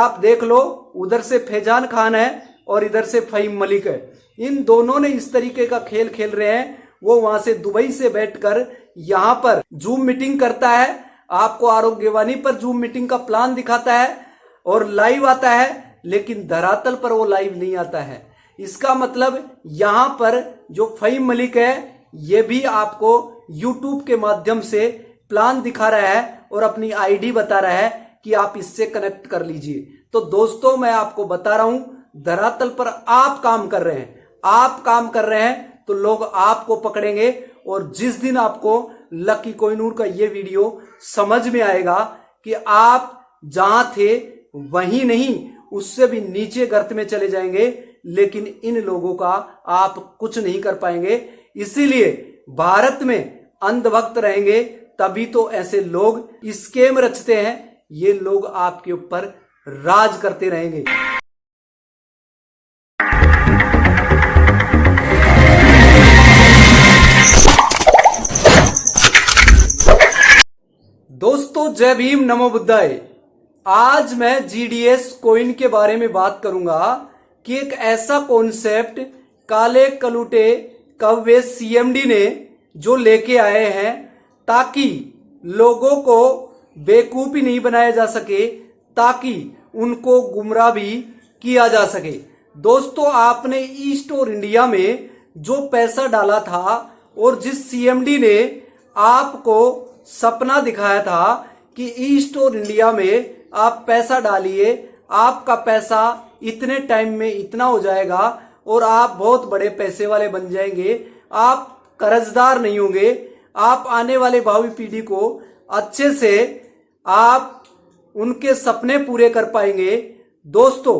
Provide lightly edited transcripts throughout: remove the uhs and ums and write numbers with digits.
आप देख लो, उधर से फैजान खान है और इधर से फहीम मलिक है। इन दोनों ने इस तरीके का खेल खेल रहे हैं। वो वहां से दुबई से बैठकर यहां पर जूम मीटिंग करता है, आपको आरोग्यवाणी पर जूम मीटिंग का प्लान दिखाता है और लाइव आता है, लेकिन धरातल पर वो लाइव नहीं आता है। इसका मतलब यहां पर जो फहीम मलिक है ये भी आपको यूट्यूब के माध्यम से प्लान दिखा रहा है और अपनी आईडी बता रहा है कि आप इससे कनेक्ट कर लीजिए। तो दोस्तों मैं आपको बता रहा हूं, धरातल पर आप काम कर रहे हैं, आप काम कर रहे हैं तो लोग आपको पकड़ेंगे। और जिस दिन आपको लकी कोहिनूर का ये वीडियो समझ में आएगा कि आप जहां थे वहीं नहीं, उससे भी नीचे गर्त में चले जाएंगे, लेकिन इन लोगों का आप कुछ नहीं कर पाएंगे। इसीलिए भारत में अंधभक्त रहेंगे तभी तो ऐसे लोग स्कैम रचते हैं, ये लोग आपके ऊपर राज करते रहेंगे। दोस्तों जय भीम, नमो बुद्धाय। आज मैं जीडीएस कॉइन के बारे में बात करूंगा कि एक ऐसा कॉन्सेप्ट काले कलूटे कव्वे सीएमडी ने जो लेके आए हैं ताकि लोगों को बेवकूफ ही नहीं बनाया जा सके, ताकि उनको गुमराह भी किया जा सके। दोस्तों आपने ईस्ट और इंडिया में जो पैसा डाला था और जिस सीएमडी ने आपको सपना दिखाया था कि ईस्ट और इंडिया में आप पैसा डालिए, आपका पैसा इतने टाइम में इतना हो जाएगा और आप बहुत बड़े पैसे वाले बन जाएंगे, आप कर्जदार नहीं होंगे, आप आने वाले भावी पीढ़ी को अच्छे से आप उनके सपने पूरे कर पाएंगे। दोस्तों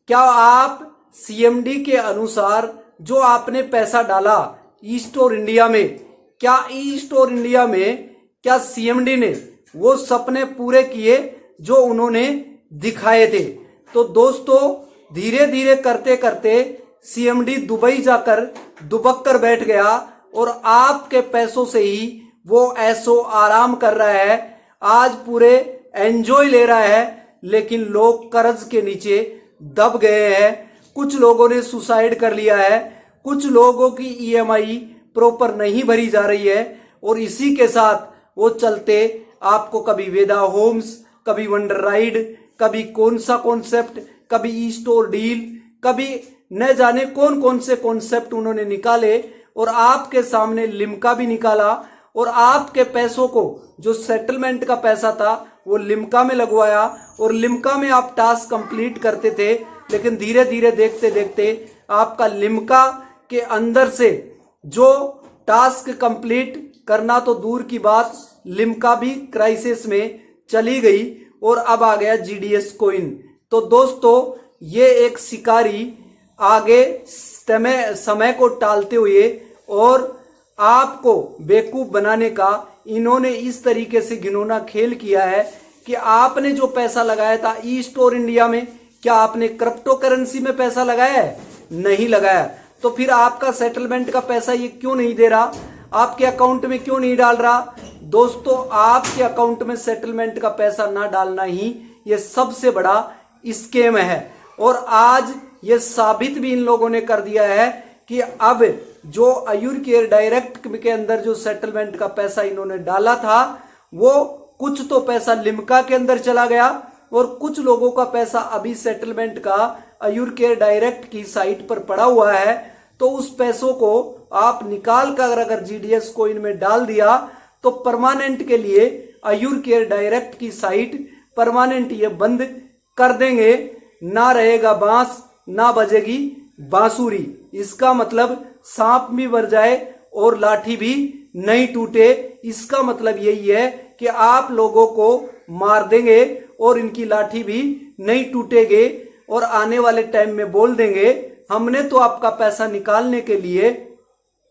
क्या आप सीएमडी के अनुसार जो आपने पैसा डाला ईस्ट और इंडिया में, क्या ईस्ट और इंडिया में क्या सीएमडी ने वो सपने पूरे किए जो उन्होंने दिखाए थे? तो दोस्तों धीरे धीरे करते करते सीएमडी दुबई जाकर दुबक कर बैठ गया और आपके पैसों से ही वो ऐसो आराम कर रहा है, आज पूरे एंजॉय ले रहा है, लेकिन लोग कर्ज के नीचे दब गए हैं। कुछ लोगों ने सुसाइड कर लिया है, कुछ लोगों की ईएमआई प्रॉपर नहीं भरी जा रही है और इसी के साथ वो चलते आपको कभी वेदा होम्स, कभी वंडर राइड, कभी कौन सा कॉन्सेप्ट, कभी ई स्टोर डील, कभी न जाने कौन कौन से कॉन्सेप्ट उन्होंने निकाले और आपके सामने लिम्का भी निकाला और आपके पैसों को जो सेटलमेंट का पैसा था वो लिम्का में लगवाया और लिम्का में आप टास्क कंप्लीट करते थे, लेकिन धीरे धीरे देखते देखते आपका लिम्का के अंदर से जो टास्क कंप्लीट करना तो दूर की बात, लिम्का भी क्राइसिस में चली गई और अब आ गया जीडीएस कॉइन। तो दोस्तों ये एक शिकारी आगे समय को टालते हुए और आपको बेवकूफ बनाने का इन्होंने इस तरीके से घिनौना खेल किया है कि आपने जो पैसा लगाया था ईस्ट और इंडिया में, क्या आपने क्रिप्टो करेंसी में पैसा लगाया है? नहीं लगाया। तो फिर आपका सेटलमेंट का पैसा ये क्यों नहीं दे रहा, आपके अकाउंट में क्यों नहीं डाल रहा? दोस्तों आपके अकाउंट में सेटलमेंट का पैसा ना डालना ही ये सबसे बड़ा स्कैम है और आज ये साबित भी इन लोगों ने कर दिया है कि अब जो आयुर केयर डायरेक्ट के अंदर जो सेटलमेंट का पैसा इन्होंने डाला था वो कुछ तो पैसा लिम्का के अंदर चला गया और कुछ लोगों का पैसा अभी सेटलमेंट का आयुर केयर डायरेक्ट की साइट पर पड़ा हुआ है। तो उस पैसों को आप निकाल कर अगर जीडीएस कॉइन में डाल दिया तो परमानेंट के लिए आयुर केयर डायरेक्ट की साइट परमानेंट ये बंद कर देंगे, ना रहेगा बांस ना बजेगी बांसुरी। इसका मतलब सांप भी मर जाए और लाठी भी नहीं टूटे। इसका मतलब यही है कि आप लोगों को मार देंगे और इनकी लाठी भी नहीं टूटेगी और आने वाले टाइम में बोल देंगे हमने तो आपका पैसा निकालने के लिए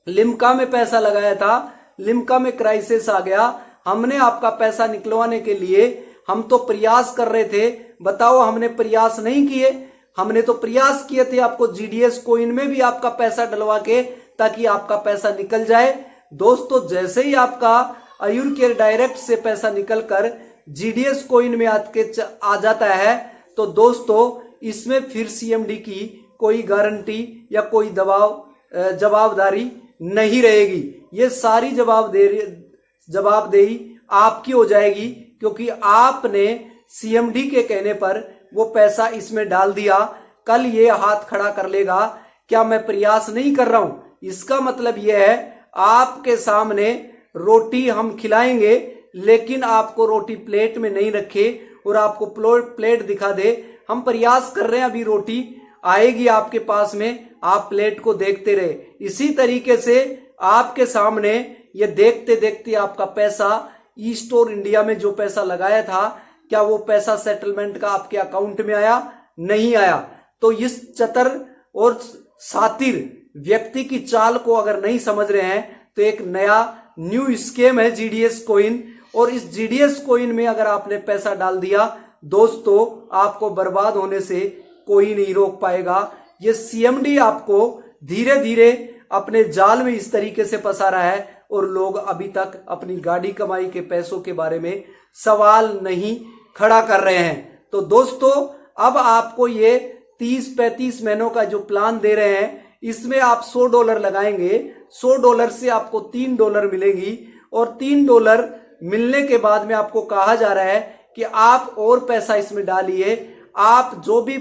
लिम्का में पैसा लगाया था, लिम्का में क्राइसिस आ गया, हमने आपका पैसा निकलवाने के लिए हम तो प्रयास कर रहे थे, बताओ हमने प्रयास नहीं किए? हमने तो प्रयास किए थे आपको जीडीएस कॉइन में भी आपका पैसा डलवा के ताकि आपका पैसा निकल जाए। दोस्तों जैसे ही आपका आयुर केयर डायरेक्ट से पैसा निकलकर जीडीएस कॉइन में आ जाता है तो दोस्तों इसमें फिर सीएमडी की कोई गारंटी या कोई जवाबदारी नहीं रहेगी। ये सारी जवाबदेही आपकी हो जाएगी, क्योंकि आपने सीएमडी के कहने पर वो पैसा इसमें डाल दिया। कल ये हाथ खड़ा कर लेगा, क्या मैं प्रयास नहीं कर रहा हूं, इसका मतलब यह है आपके सामने रोटी हम खिलाएंगे, लेकिन आपको रोटी प्लेट में नहीं रखे और आपको प्लेट दिखा दे, हम प्रयास कर रहे हैं, अभी रोटी आएगी आपके पास में, आप प्लेट को देखते रहे। इसी तरीके से आपके सामने ये देखते देखते आपका पैसा ई स्टोर इंडिया में जो पैसा लगाया था, क्या वो पैसा सेटलमेंट का आपके अकाउंट में आया? नहीं आया। तो इस चतर और सातिर व्यक्ति की चाल को अगर नहीं समझ रहे हैं तो एक नया न्यू स्कीम है जीडीएस कॉइन, और इस जीडीएस कॉइन में अगर आपने पैसा डाल दिया दोस्तों, आपको बर्बाद होने से कोई नहीं रोक पाएगा। ये सीएमडी आपको धीरे धीरे अपने जाल में इस तरीके से फंसा रहा है, और लोग अभी तक अपनी गाड़ी कमाई के पैसों के बारे में सवाल नहीं खड़ा कर रहे हैं। तो दोस्तों अब आपको ये 30-35 महीनों का जो प्लान दे रहे हैं, इसमें आप $100 लगाएंगे, $100 से आपको $3 मिलेंगी, और $3 मिलने के बाद में आपको कहा जा रहा है कि आप और पैसा इसमें डालिए, आप जो भी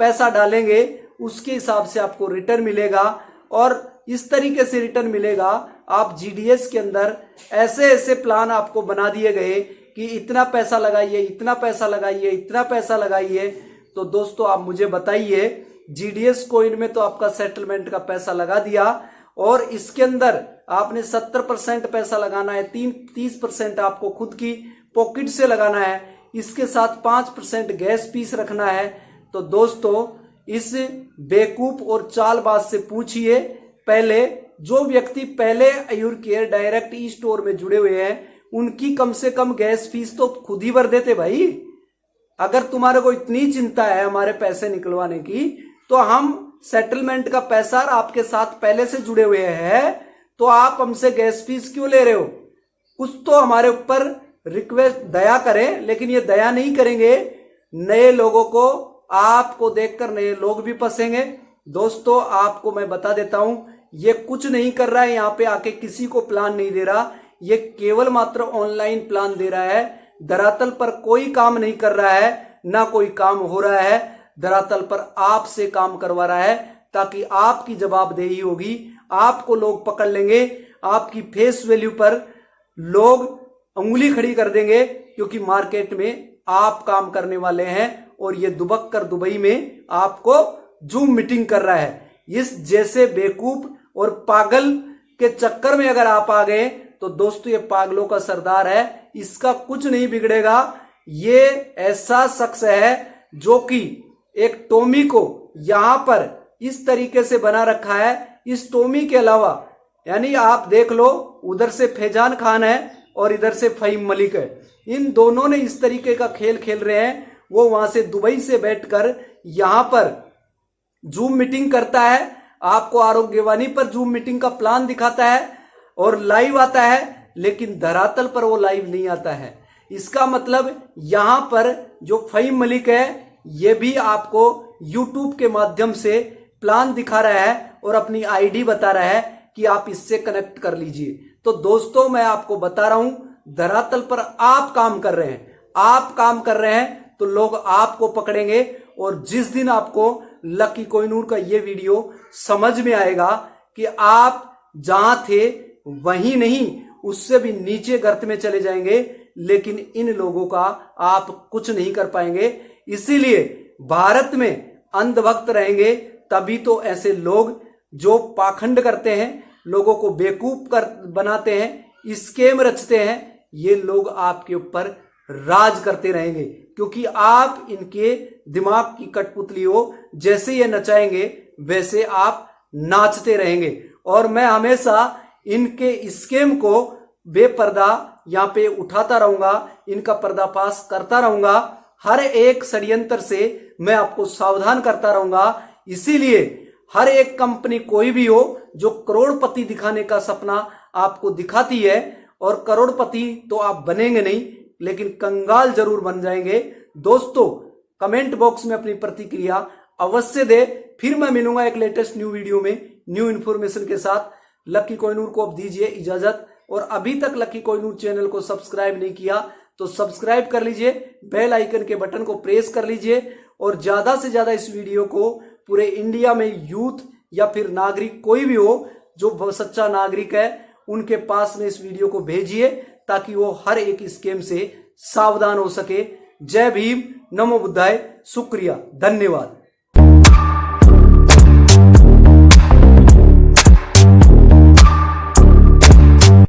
पैसा डालेंगे उसके हिसाब से आपको रिटर्न मिलेगा, और इस तरीके से रिटर्न मिलेगा। आप जीडीएस के अंदर ऐसे ऐसे प्लान आपको बना दिए गए कि इतना पैसा लगाइए, इतना पैसा लगाइए, इतना पैसा लगाइए। तो दोस्तों आप मुझे बताइए, जीडीएस कॉइन में तो आपका सेटलमेंट का पैसा लगा दिया, और इसके अंदर आपने 70% पैसा लगाना है, 30% आपको खुद की पॉकेट से लगाना है, इसके साथ 5% गैस फीस रखना है। तो दोस्तों इस बेवकूफ और चालबाज से पूछिए, पहले जो व्यक्ति पहले आयुर केयर डायरेक्ट ई स्टोर में जुड़े हुए हैं, उनकी कम से कम गैस फीस तो खुद ही भर देते भाई। अगर तुम्हारे को इतनी चिंता है हमारे पैसे निकलवाने की, तो हम सेटलमेंट का पैसा आपके साथ पहले से जुड़े हुए हैं, तो आप हमसे गैस फीस क्यों ले रहे हो? कुछ तो हमारे ऊपर रिक्वेस्ट दया करें, लेकिन ये दया नहीं करेंगे। नए लोगों को आपको देखकर नए लोग भी फंसेंगे। दोस्तों आपको मैं बता देता हूं, ये कुछ नहीं कर रहा है, यहाँ पे आके किसी को प्लान नहीं दे रहा, ये केवल मात्र ऑनलाइन प्लान दे रहा है। धरातल पर कोई काम नहीं कर रहा है, ना कोई काम हो रहा है, धरातल पर आपसे काम करवा रहा है, ताकि आपकी जवाबदेही होगी, आपको लोग पकड़ लेंगे, आपकी फेस वैल्यू पर लोग उंगली खड़ी कर देंगे, क्योंकि मार्केट में आप काम करने वाले हैं, और ये दुबक कर दुबई में आपको जूम मीटिंग कर रहा है। इस जैसे बेवकूफ और पागल के चक्कर में अगर आप आ गए तो दोस्तों ये पागलों का सरदार है, इसका कुछ नहीं बिगड़ेगा। ये ऐसा शख्स है जो कि एक टोमी को यहां पर इस तरीके से बना रखा है। इस टोमी के अलावा यानी आप देख लो, उधर से फैजान खान है और इधर से फहीम मलिक है, इन दोनों ने इस तरीके का खेल खेल रहे हैं। वो वहां से दुबई से बैठकर यहां पर जूम मीटिंग करता है, आपको आरोग्यवाणी पर जूम मीटिंग का प्लान दिखाता है और लाइव आता है, लेकिन धरातल पर वो लाइव नहीं आता है। इसका मतलब यहां पर जो फहीम मलिक है, ये भी आपको यूट्यूब के माध्यम से प्लान दिखा रहा है और अपनी आईडी बता रहा है कि आप इससे कनेक्ट कर लीजिए। तो दोस्तों मैं आपको बता रहा हूं, धरातल पर आप काम कर रहे हैं, आप काम कर रहे हैं तो लोग आपको पकड़ेंगे। और जिस दिन आपको लकी कोहिनूर का ये वीडियो समझ में आएगा कि आप जहां थे वहीं नहीं, उससे भी नीचे गर्त में चले जाएंगे, लेकिन इन लोगों का आप कुछ नहीं कर पाएंगे। इसीलिए भारत में अंधभक्त रहेंगे तभी तो ऐसे लोग जो पाखंड करते हैं, लोगों को बेवकूफ बनाते हैं, स्केम रचते हैं, ये लोग आपके ऊपर राज करते रहेंगे, क्योंकि आप इनके दिमाग की कठपुतली हो। जैसे ये नचाएंगे वैसे आप नाचते रहेंगे। और मैं हमेशा इनके स्केम को बेपर्दा यहां पे उठाता रहूंगा, इनका पर्दाफाश करता रहूंगा, हर एक षड्यंत्र से मैं आपको सावधान करता रहूंगा। इसीलिए हर एक कंपनी कोई भी हो जो करोड़पति दिखाने का सपना आपको दिखाती है, और करोड़पति तो आप बनेंगे नहीं, लेकिन कंगाल जरूर बन जाएंगे। दोस्तों कमेंट बॉक्स में अपनी प्रतिक्रिया अवश्य दे। फिर मैं मिलूंगा एक लेटेस्ट न्यू वीडियो में न्यू इन्फॉर्मेशन के साथ। लकी कोहिनूर को अब दीजिए इजाजत, और अभी तक लकी कोहिनूर चैनल को सब्सक्राइब नहीं किया तो सब्सक्राइब कर लीजिए, बेल आइकन के बटन को प्रेस कर लीजिए, और ज्यादा से ज्यादा इस वीडियो को पूरे इंडिया में यूथ या फिर नागरिक कोई भी हो जो सच्चा नागरिक है उनके पास में इस वीडियो को भेजिए, ताकि वो हर एक स्कैम से सावधान हो सके। जय भीम, नमो बुद्धाय, शुक्रिया, धन्यवाद।